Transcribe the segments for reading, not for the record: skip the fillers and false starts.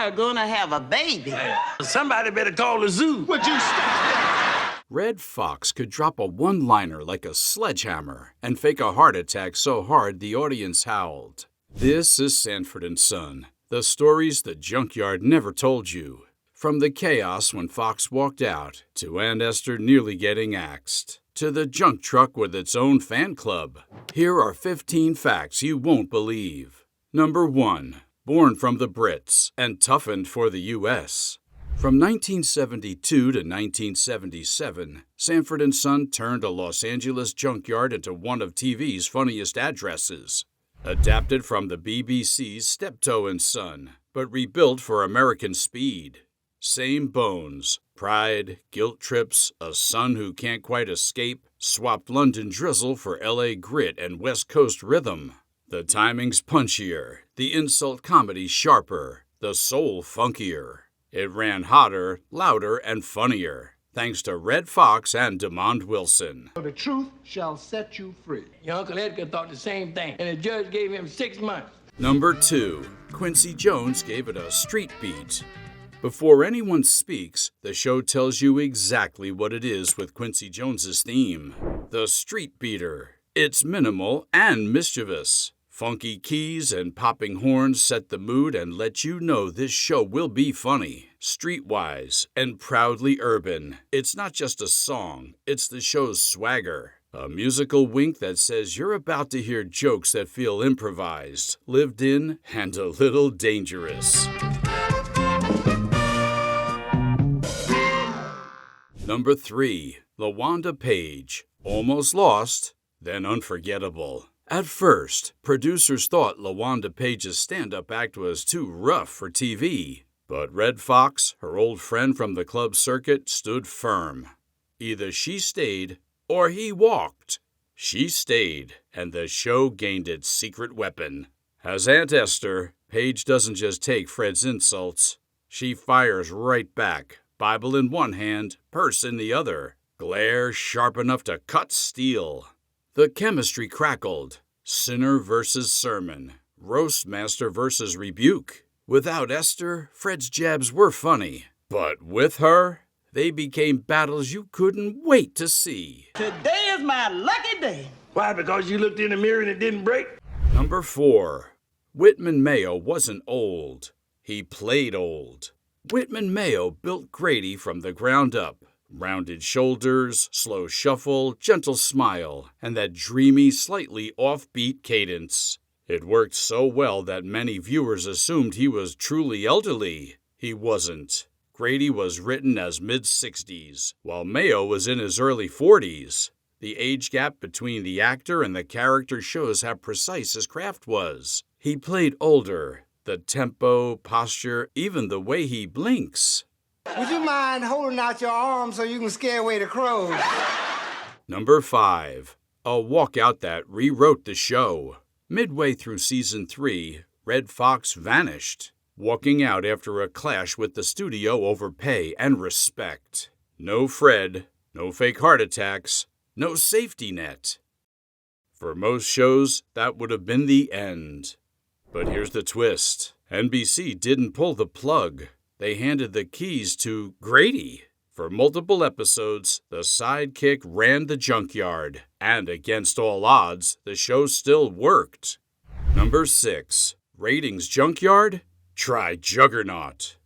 are gonna have a baby. Hey, somebody better call the zoo. Would you stop that? Red Fox could drop a one-liner like a sledgehammer and fake a heart attack so hard the audience howled. This is Sanford and Son, the stories the junkyard never told you. From the chaos when Foxx walked out, to Aunt Esther nearly getting axed, to the junk truck with its own fan club. Here are 15 facts you won't believe. Number 1. Born from the Brits and toughened for the U.S. From 1972 to 1977, Sanford and Son turned a Los Angeles junkyard into one of TV's funniest addresses. Adapted from the BBC's Steptoe and Son, but rebuilt for American speed. Same bones, pride, guilt trips, a son who can't quite escape, swapped London drizzle for LA grit and West Coast rhythm. The timing's punchier, the insult comedy sharper, the soul funkier. It ran hotter, louder, and funnier, thanks to Red Fox and DeMond Wilson. The truth shall set you free. Your Uncle Edgar thought the same thing, and the judge gave him 6 months. Number 2. Quincy Jones gave it a street beat. Before anyone speaks, the show tells you exactly what it is with Quincy Jones's theme. The street beater. It's minimal and mischievous. Funky keys and popping horns set the mood and let you know this show will be funny, streetwise, and proudly urban. It's not just a song, it's the show's swagger. A musical wink that says you're about to hear jokes that feel improvised, lived in, and a little dangerous. Number 3. LaWanda Page. Almost lost, then unforgettable. At first, producers thought LaWanda Page's stand-up act was too rough for TV. But Red Fox, her old friend from the club circuit, stood firm. Either she stayed or he walked. She stayed, and the show gained its secret weapon. As Aunt Esther, Page doesn't just take Fred's insults. She fires right back. Bible in one hand, purse in the other. Glare sharp enough to cut steel. The chemistry crackled. Sinner versus sermon. Roast master versus rebuke. Without Esther, Fred's jabs were funny. But with her, they became battles you couldn't wait to see. Today is my lucky day. Why? Because you looked in the mirror and it didn't break? Number 4. Whitman Mayo wasn't old. He played old. Whitman Mayo built Grady from the ground up. Rounded shoulders, slow shuffle, gentle smile, and that dreamy, slightly offbeat cadence. It worked so well that many viewers assumed he was truly elderly. He wasn't. Grady was written as mid-60s, while Mayo was in his early 40s. The age gap between the actor and the character shows how precise his craft was. He played older. The tempo, posture, even the way he blinks. Would you mind holding out your arms so you can scare away the crows? Number 5. A walkout that rewrote the show. Midway through season 3, Red Fox vanished, walking out after a clash with the studio over pay and respect. No Fred, no fake heart attacks, no safety net. For most shows, that would have been the end. But here's the twist. NBC didn't pull the plug. They handed the keys to Grady. For multiple episodes, the sidekick ran the junkyard. And against all odds, the show still worked. Number 6. Ratings junkyard? Try Juggernaut.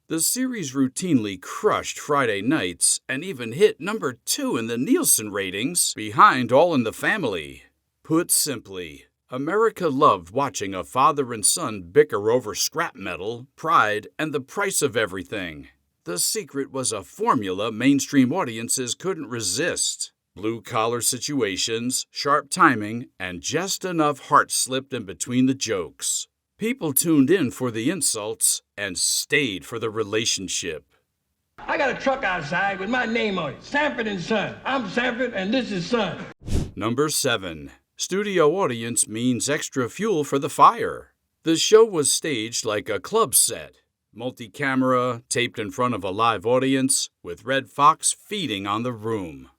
The series routinely crushed Friday nights and even hit number 2 in the Nielsen ratings, behind All in the Family. Put simply, America loved watching a father and son bicker over scrap metal, pride, and the price of everything. The secret was a formula mainstream audiences couldn't resist. Blue-collar situations, sharp timing, and just enough heart slipped in between the jokes. People tuned in for the insults and stayed for the relationship. I got a truck outside with my name on it, Sanford and Son. I'm Sanford and this is Son. Number 7. Studio audience means extra fuel for the fire. The show was staged like a club set. Multi-camera, taped in front of a live audience, with Red Fox feeding on the room.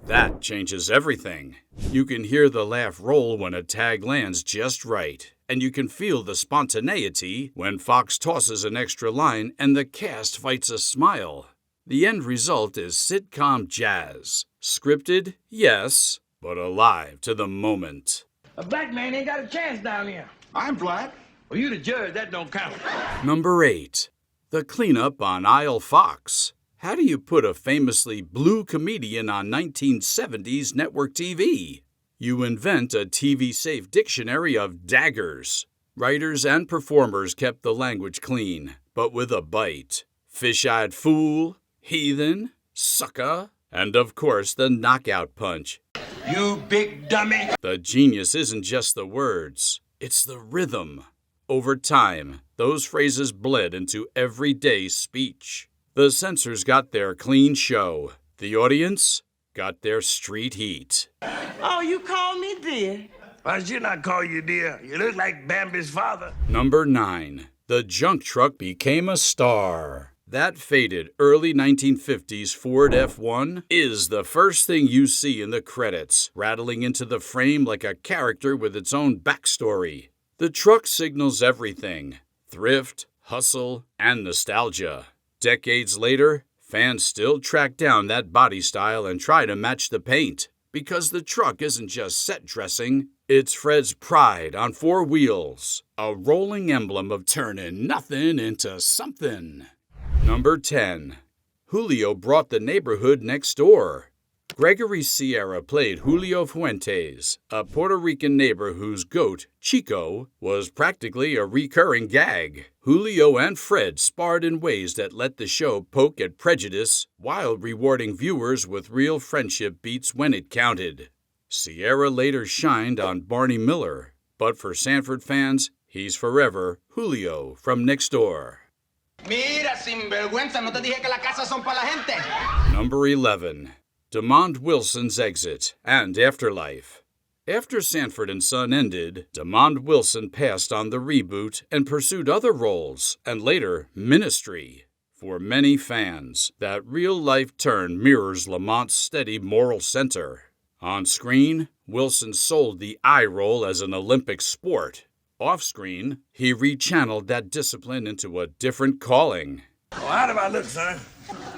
That changes everything. You can hear the laugh roll when a tag lands just right, and you can feel the spontaneity when Foxx tosses an extra line and the cast fights a smile. The end result is sitcom jazz. Scripted, yes, but alive to the moment. A black man ain't got a chance down here. I'm black. Well, you the judge, that don't count. Number 8. The cleanup on aisle Fox. How do you put a famously blue comedian on 1970s network TV? You invent a TV-safe dictionary of daggers. Writers and performers kept the language clean, but with a bite. Fish-eyed fool, heathen, sucker, and of course the knockout punch. You big dummy. The genius isn't just the words, it's the rhythm. Over time, those phrases bled into everyday speech. The censors got their clean show. The audience got their street heat. Oh, you call me dear? Why should I call you dear? You look like Bambi's father. Number 9. The junk truck became a star. That faded early 1950s Ford F1 is the first thing you see in the credits, rattling into the frame like a character with its own backstory. The truck signals everything: thrift, hustle, and nostalgia. Decades later, fans still track down that body style and try to match the paint, because the truck isn't just set dressing, it's Fred's pride on 4 wheels, a rolling emblem of turning nothing into something. Number 10. Julio brought the neighborhood next door. Gregory Sierra played Julio Fuentes, a Puerto Rican neighbor whose goat, Chico, was practically a recurring gag. Julio and Fred sparred in ways that let the show poke at prejudice while rewarding viewers with real friendship beats when it counted. Sierra later shined on Barney Miller, but for Sanford fans, he's forever Julio from next door. Mira, sinvergüenza, no te dije que las casas son para la gente. Number 11. DeMond Wilson's exit and afterlife. After Sanford and Son ended, DeMond Wilson passed on the reboot and pursued other roles, and later, ministry. For many fans, that real-life turn mirrors Lamont's steady moral center. On screen, Wilson sold the eye roll as an Olympic sport. Off-screen, he rechanneled that discipline into a different calling. Oh, how do I look, son?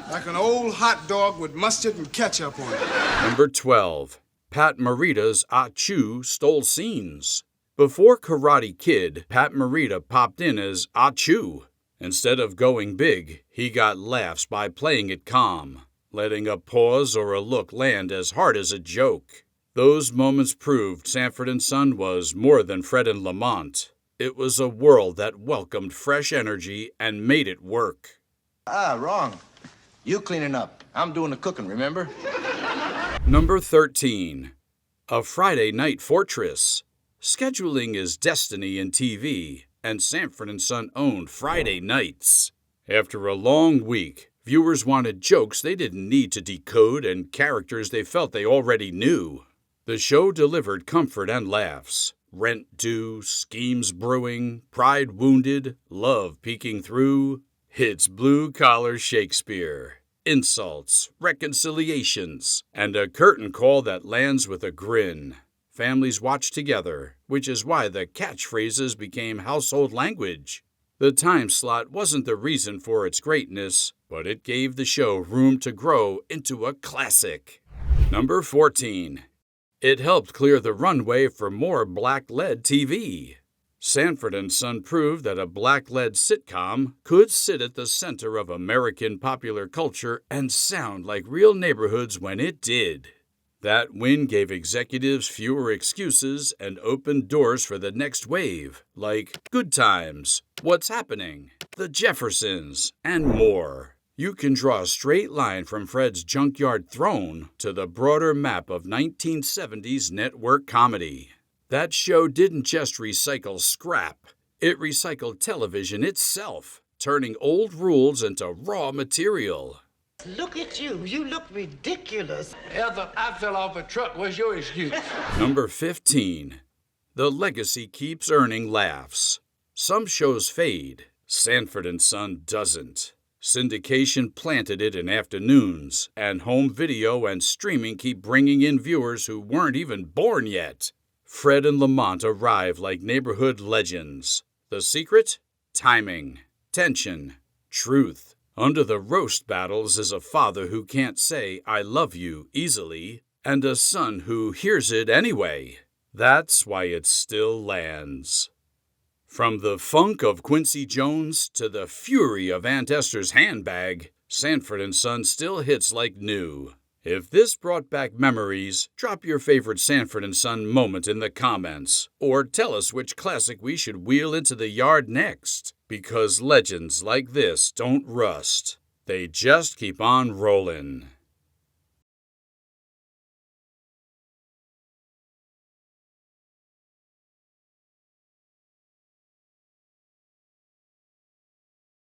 Like an old hot dog with mustard and ketchup on it. Number 12. Pat Morita's Achoo stole scenes. Before Karate Kid, Pat Morita popped in as Achoo. Instead of going big, he got laughs by playing it calm, letting a pause or a look land as hard as a joke. Those moments proved Sanford and Son was more than Fred and Lamont. It was a world that welcomed fresh energy and made it work. Wrong. You cleaning up. I'm doing the cooking, remember? Number 13. A Friday Night Fortress. Scheduling is destiny in TV, and Sanford and Son owned Friday nights. After a long week, viewers wanted jokes they didn't need to decode and characters they felt they already knew. The show delivered comfort and laughs. Rent due, schemes brewing, pride wounded, love peeking through. It's blue-collar Shakespeare. Insults, reconciliations, and a curtain call that lands with a grin. Families watch together, which is why the catchphrases became household language. The time slot wasn't the reason for its greatness, but it gave the show room to grow into a classic. Number 14. It helped clear the runway for more black-led TV. Sanford and Son proved that a black-led sitcom could sit at the center of American popular culture and sound like real neighborhoods when it did. That win gave executives fewer excuses and opened doors for the next wave, like Good Times, What's Happening, The Jeffersons, and more. You can draw a straight line from Fred's Junkyard Throne to the broader map of 1970s network comedy. That show didn't just recycle scrap, it recycled television itself, turning old rules into raw material. Look at you. You look ridiculous. Ethel, I fell off a truck. What's your excuse? Number 15. The legacy keeps earning laughs. Some shows fade. Sanford and Son doesn't. Syndication planted it in afternoons, and home video and streaming keep bringing in viewers who weren't even born yet. Fred and Lamont arrive like neighborhood legends. The secret? Timing, tension, truth. Under the roast battles is a father who can't say "I love you" easily, and a son who hears it anyway. That's why it still lands. From the funk of Quincy Jones to the fury of Aunt Esther's handbag, Sanford and Son still hits like new. If this brought back memories, drop your favorite Sanford and Son moment in the comments, or tell us which classic we should wheel into the yard next, because legends like this don't rust. They just keep on rolling.